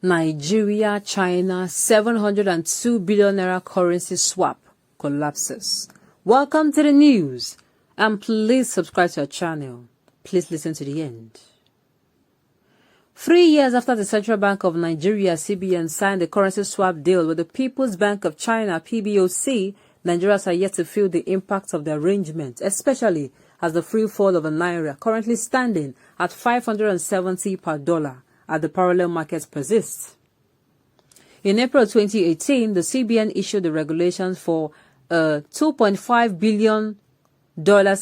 Nigeria, China, 702 billion naira currency swap collapses. Welcome to the news, and please subscribe to our channel. Please listen to the end. 3 years after the Central Bank of Nigeria, CBN, signed the currency swap deal with the People's Bank of China, PBOC, Nigerians are yet to feel the impact of the arrangement, especially as the free fall of a naira, currently standing at 570 per dollar, at the parallel markets persists. In April 2018, the CBN issued the regulations for a $2.5 billion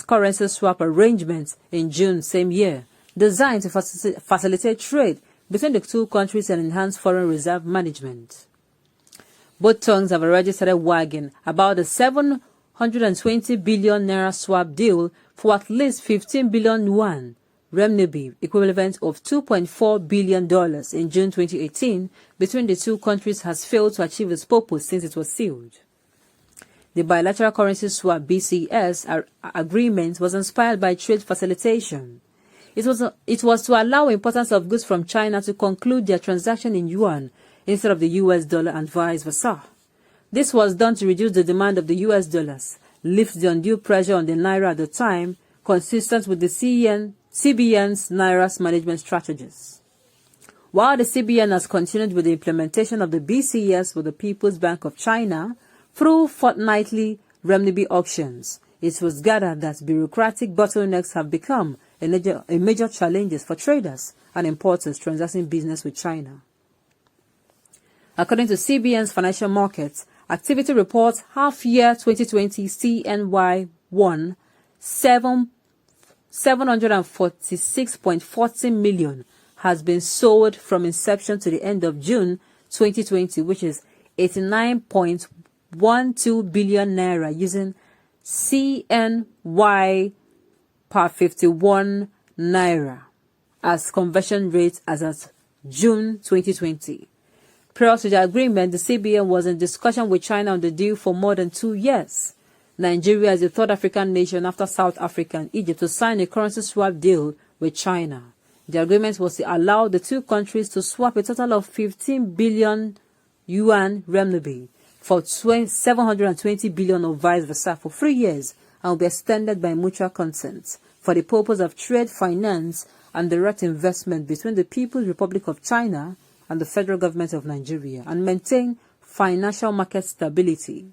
currency swap arrangement in June same year, designed to facilitate trade between the two countries and enhance foreign reserve management. Both tongues have already started wagging about the 720 billion naira swap deal for at least 15 billion yuan, renminbi, equivalent of $2.4 billion in June 2018, between the two countries has failed to achieve its purpose since it was sealed. The bilateral currency swap BCS agreement was inspired by trade facilitation. It was to allow importers of goods from China to conclude their transaction in yuan instead of the US dollar and vice versa. This was done to reduce the demand of the US dollars, lift the undue pressure on the naira at the time, consistent with the CBN's naira's management strategies. While the CBN has continued with the implementation of the BCS with the People's Bank of China through fortnightly renminbi auctions, it was gathered that bureaucratic bottlenecks have become a major challenge for traders and importers transacting business with China. According to CBN's Financial Markets Activity Report half-year 2020 CNY 746.40 million has been sold from inception to the end of June 2020, which is 89.12 billion naira, using CNY per 51 naira as conversion rate as at June 2020. Prior to the agreement, the CBN was in discussion with China on the deal for more than 2 years. Nigeria is the third African nation after South Africa and Egypt to sign a currency swap deal with China. The agreement was to allow the two countries to swap a total of 15 billion yuan renminbi for 720 billion or vice versa for 3 years, and will be extended by mutual consent for the purpose of trade, finance, and direct investment between the People's Republic of China and the federal government of Nigeria, and maintain financial market stability.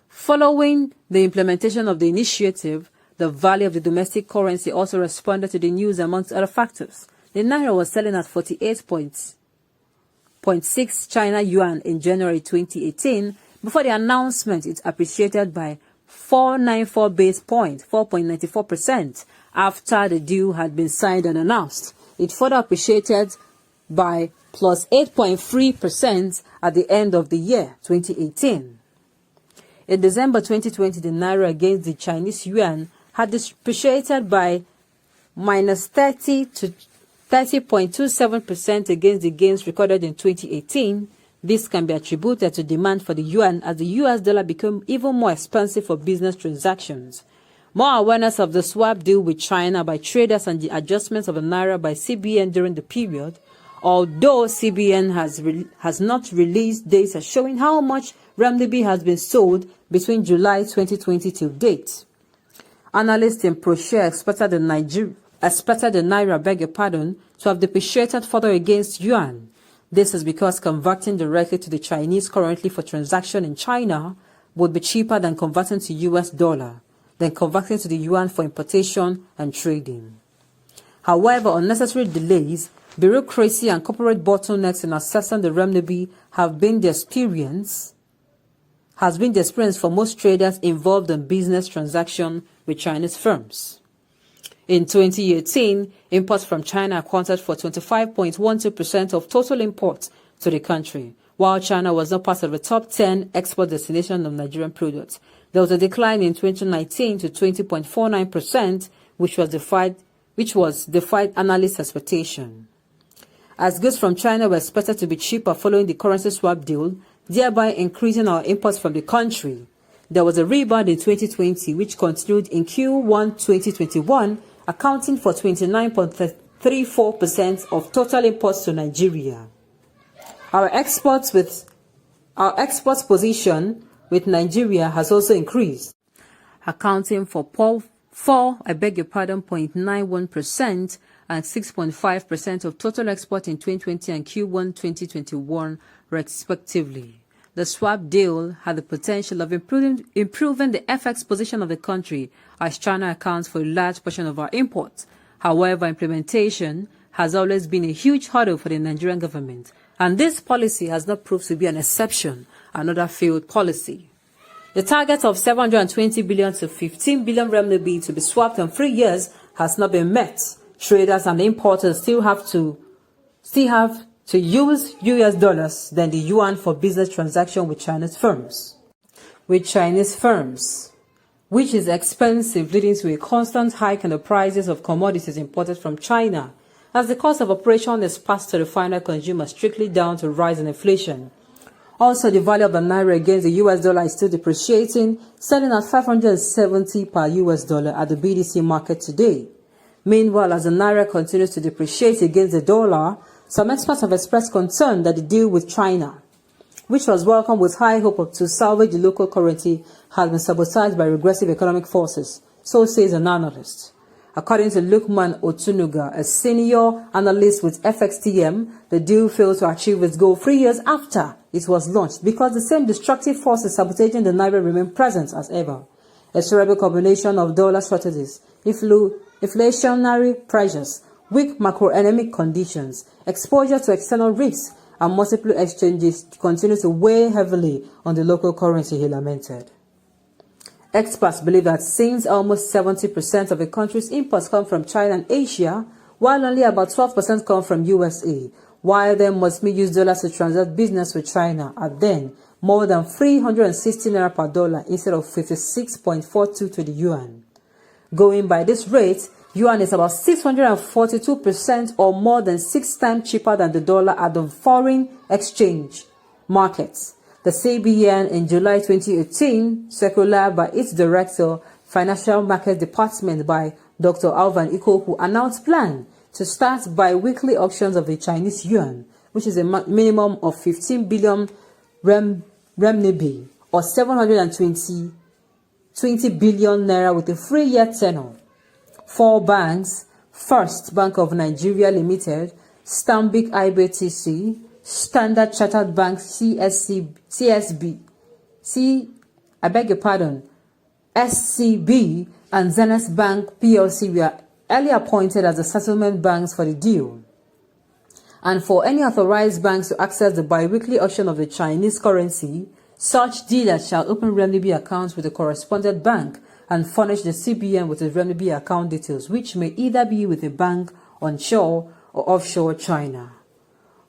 Following the implementation of the initiative, the value of the domestic currency also responded to the news amongst other factors. The naira was selling at 48.6 China yuan in January 2018. Before the announcement, it appreciated by 494 base points, 4.94%, after the deal had been signed and announced. It further appreciated by plus 8.3% at the end of the year 2018. In December 2020, the naira against the Chinese yuan had depreciated by minus 30 to 30.27% against the gains recorded in 2018. This can be attributed to demand for the yuan as the US dollar became even more expensive for business transactions. More awareness of the swap deal with China by traders and the adjustments of the naira by CBN during the period, although CBN has not released data showing how much renminbi has been sold between July 2020 till date. Analysts in ProShare expected the naira, to have depreciated further against yuan. This is because converting directly to the Chinese currency for transaction in China would be cheaper than converting to US dollar, then converting to the yuan for importation and trading. However, unnecessary delays, bureaucracy, and corporate bottlenecks in assessing the renminbi has been the experience for most traders involved in business transactions with Chinese firms. In 2018, imports from China accounted for 25.12% of total imports to the country, while China was not part of the top 10 export destinations of Nigerian products. There was a decline in 2019 to 20.49%, which defied analysts' expectation. As goods from China were expected to be cheaper following the currency swap deal, thereby increasing our imports from the country, there was a rebound in 2020, which continued in Q1 2021, accounting for 29.33 0.34% of total imports to Nigeria. Our exports position with Nigeria has also increased, accounting for 0.91% and 6.5% of total export in 2020 and Q1 2021, respectively. The swap deal had the potential of improving the FX position of the country, as China accounts for a large portion of our imports. However, implementation has always been a huge hurdle for the Nigerian government, and this policy has not proved to be an exception, another failed policy. The target of 720 billion to 15 billion renminbi to be swapped in 3 years has not been met. Traders and importers still have to use US dollars than the yuan for business transaction with Chinese firms, which is expensive, leading to a constant hike in the prices of commodities imported from China, as the cost of operation is passed to the final consumer strictly down to rise in inflation. Also, the value of the naira against the US dollar is still depreciating, selling at 570 per US dollar at the BDC market today. Meanwhile, as the naira continues to depreciate against the dollar, some experts have expressed concern that the deal with China, which was welcomed with high hope to salvage the local currency, has been sabotaged by regressive economic forces, so says an analyst. According to Lukman Otunuga, a senior analyst with FXTM, the deal failed to achieve its goal 3 years after it was launched because the same destructive forces sabotaging the naira remain present as ever. A terrible combination of dollar shortages, inflationary pressures, weak macroeconomic conditions, exposure to external risks, and multiple exchanges continue to weigh heavily on the local currency, he lamented. Experts believe that since almost 70% of the country's imports come from China and Asia, while only about 12% come from USA, while they must use dollars to transact business with China at then more than 360 naira per dollar instead of 56.42 to the yuan. Going by this rate, yuan is about 642% or more than 6 times cheaper than the dollar at the foreign exchange markets. The CBN in July 2018, circular by its director, Financial Market Department by Dr. Alvan Ikoku, announced plan to start bi-weekly auctions of the Chinese yuan, which is a minimum of 15 billion renminbi or 720 billion naira with a 3-year tenure. 4 banks, First Bank of Nigeria Limited, Stanbic IBTC, Standard Chartered Bank SCB, and Zenith Bank PLC were early appointed as the settlement banks for the deal. And for any authorized banks to access the bi-weekly auction of the Chinese currency, such dealers shall open renminbi accounts with the correspondent bank and furnish the CBN with the renminbi account details, which may either be with a bank onshore or offshore China.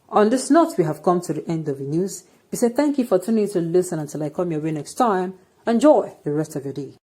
On this note, we have come to the end of the news. We say thank you for tuning in to listen until I come your way next time. Enjoy the rest of your day.